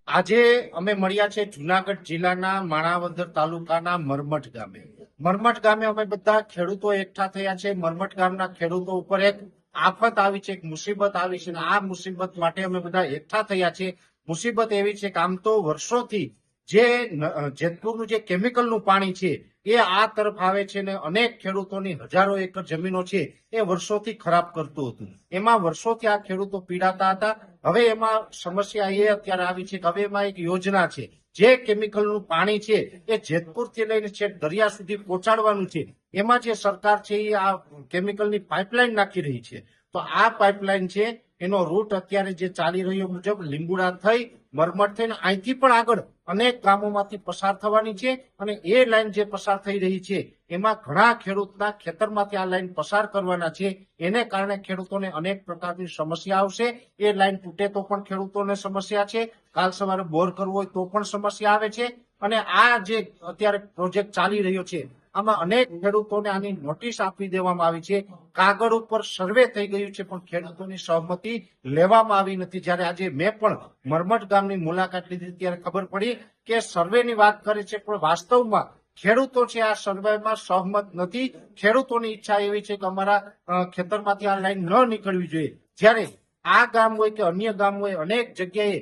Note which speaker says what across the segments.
Speaker 1: આજે અમે મળ્યા છે જુનાગઢ જિલ્લાના માણાવદર તાલુકાના મરમઠ ગામે. મરમઠ ગામે અમે બધા ખેડૂતો એકઠા થયા છે. મરમઠ ગામના ખેડૂતો ઉપર એક આફત આવી છે, એક મુસીબત આવી છે, અને આ મુસીબત માટે અમે બધા એકઠા થયા છે. મુસીબત એવી છે કે આમ તો વર્ષોથી જે જેતપુરનું જે કેમિકલનું પાણી છે એ આ તરફ આવે છે ને અનેક ખેડૂતોની હજારો એકર જમીનો છે એ વર્ષોથી ખરાબ કરતું હતું. એમાં વર્ષોથી આ ખેડૂતો પીડાતા હતા. હવે એમાં સમસ્યા એ અત્યારે આવી છે કે હવે એમાં એક યોજના છે, જે કેમિકલનું પાણી છે એ જેતપુરથી લઈને છેક દરિયા સુધી પહોંચાડવાનું છે. એમાં જે સરકાર છે એ આ કેમિકલની પાઇપલાઇન નાખી રહી છે. તો આ પાઇપલાઇન છે એનો રૂટ અત્યારે જે ચાલી રહ્યો મુજબ લીંબુડા થઈ મરમઠ થઈને અહીંથી પણ આગળ અનેક ગામોમાંથી પસાર થવાની છે, અને એ લાઈન જે પસાર થઈ રહી છે એમાં ઘણા ખેડૂતના ખેતરમાંથી આ લાઈન પસાર કરવાના છે. એને કારણે ખેડૂતોને અનેક પ્રકારની સમસ્યા આવશે. એ લાઈન તૂટે તો પણ ખેડૂતોને સમસ્યા છે, કાલ સવારે બોર કરવો હોય તો પણ સમસ્યા આવે છે. અને આ જે અત્યારે પ્રોજેક્ટ ચાલી રહ્યો છે આમાં અનેક ખેડૂતોને આની નોટિસ આપી દેવામાં આવી છે. કાગળ ઉપર સર્વે થઈ ગયું છે પણ ખેડૂતોની સહમતિ લેવામાં આવી નથી. જ્યારે આજે મેં પણ મરમઠ ગામની મુલાકાત લીધી ત્યારે ખબર પડી કે સર્વેની વાત કરે છે પણ વાસ્તવમાં ખેડૂતો છે આ સર્વેમાં સહમત નથી. ખેડૂતોની ઈચ્છા એવી છે કે અમારા ખેતરમાંથી આ લાઈન ન નીકળવી જોઈએ. જ્યારે આ ગામ હોય કે અન્ય ગામ હોય અનેક જગ્યાએ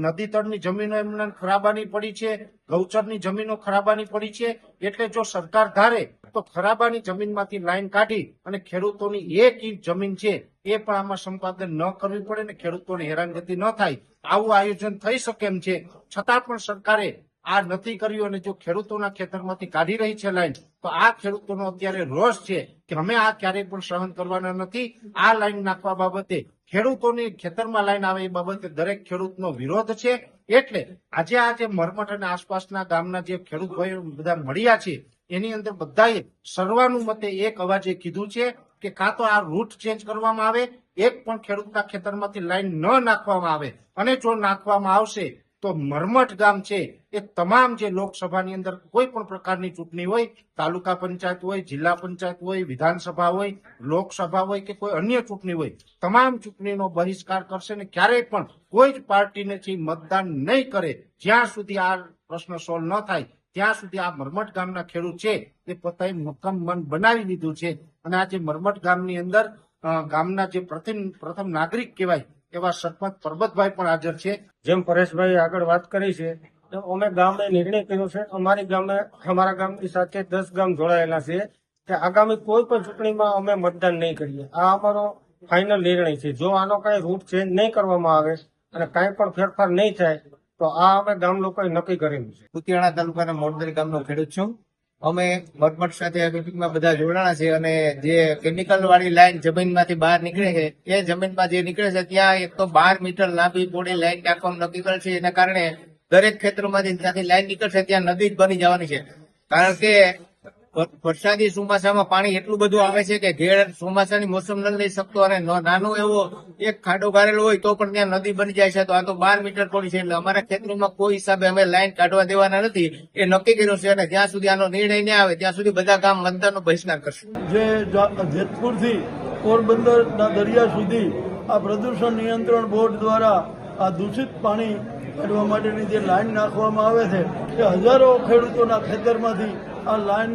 Speaker 1: નદી તળની જમીનો એમને ખરાબાની પડી છે, ગૌચરની જમીનો ખરાબાની પડી છે. એટલે જો સરકાર ધારે તો ખરાબાની જમીનમાંથી લાઈન કાઢી અને ખેડૂતોની એક ઇંચ જમીન છે એ પણ આમાં સંપાદન ન કરવી પડે ને ખેડૂતોને હેરાનગતિ ન થાય, આવું આયોજન થઈ શકે એમ છે. છતાં પણ સરકારે આ નથી કર્યું, અને જો ખેડૂતોના ખેતરમાંથી કાઢી રહી છે લાઈન, તો આ ખેડૂતોનો અત્યારે રોષ છે કે અમે આ ક્યારેય પણ સહન કરવાના નથી. આ લાઈન નાખવા બાબતે ખેડૂતોની ખેતરમાં લાઈન આવે એ બાબતે દરેક ખેડૂતનો વિરોધ છે. એટલે આજે મરમઠ અને આસપાસના ગામના જે ખેડૂત ભાઈઓ બધા મળ્યા છે એની અંદર બધાએ સર્વાનુમતે એક અવાજે કીધું છે કે કાં તો આ રૂટ ચેન્જ કરવામાં આવે, એક પણ ખેડૂતના ખેતરમાંથી લાઈન ન નાખવામાં આવે, અને જો નાખવામાં આવશે તો મરમઠ ગામ છે એ તમામ જે લોકસભાની અંદર કોઈ પણ પ્રકારની ચૂંટણી હોય, તાલુકા પંચાયત હોય, જિલ્લા પંચાયત હોય, વિધાનસભા હોય, લોકસભા હોય કે કોઈ અન્ય ચૂંટણી હોય, તમામ ચૂંટણીનો બહિષ્કાર કરશે ને ક્યારેય પણ કોઈ જ પાર્ટીને મતદાન નહીં કરે. જ્યાં સુધી આ પ્રશ્ન સોલ્વ ન થાય ત્યાં સુધી આ મરમઠ ગામના ખેડૂત છે એ પોતાએ મક્કમ મન બનાવી લીધું છે. અને આજે મરમઠ ગામની અંદર ગામના જે પ્રથમ નાગરિક કહેવાય એવા સરપંચ પરબતભાઈ પણ હાજર છે.
Speaker 2: જેમ પરેશભાઈ આગળ વાત કરી છે, અમે ગામે નિર્ણય કર્યો છે, અમારા ગામની સાથે 10 ગામ જોડાયેલા છે કે આગામી કોઈ પણ ચૂંટણીમાં અમે મતદાન નહીં કરીએ. આ અમારો ફાઇનલ નિર્ણય છે. જો આનો કઈ રૂટ ચેન્જ નહીં કરવામાં આવે અને કઈ પણ ફેરફાર નહીં થાય તો આ અમે ગામ લોકોએ નક્કી કરેલું છે.
Speaker 3: કુતિયાણા તાલુકાના મોરદરી ગામનો ખેડૂત છું. અમે મરમઠ સાથે મીટિંગમાં બધા જોડાણા છે, અને જે કેમિકલ વાળી લાઈન જમીનમાંથી બહાર નીકળે છે એ જમીનમાં જે નીકળે છે ત્યાં એક તો 12 મીટર લાંબી પોળી લાઈન નાખવાનું નક્કી કરે છે. એના કારણે દરેક ખેતરોમાંથી ત્યાંથી લાઈન નીકળશે ત્યાં નદી જ બની જવાની છે. કારણ કે વરસાદી ચોમાસામાં પાણી એટલું બધું આવે છે કે ઘેર ચોમાસાની મોસમ ન લઈ શકતો, અને નાનો એવો એક ખાડો ગાળેલો હોય તો પણ ત્યાં નદી બની જાય છે. તો આ તો 12 મીટર પોળી છે, એટલે અમારા ખેતરોમાં કોઈ હિસાબે અમે લાઈન કાઢવા દેવાના નથી, એ નક્કી કર્યું છે. અને જ્યાં સુધી આનો નિર્ણય નહીં આવે ત્યાં સુધી બધા ગામ મતદાનનો બહિષ્કાર કરશે.
Speaker 4: જે જેતપુરથી પોરબંદરના દરિયા સુધી આ પ્રદૂષણ નિયંત્રણ બોર્ડ દ્વારા આ દૂષિત પાણી કાઢવા માટેની જે લાઈન નાખવામાં આવે છે એ હજારો ખેડૂતોના ખેતરમાંથી આ લાઈન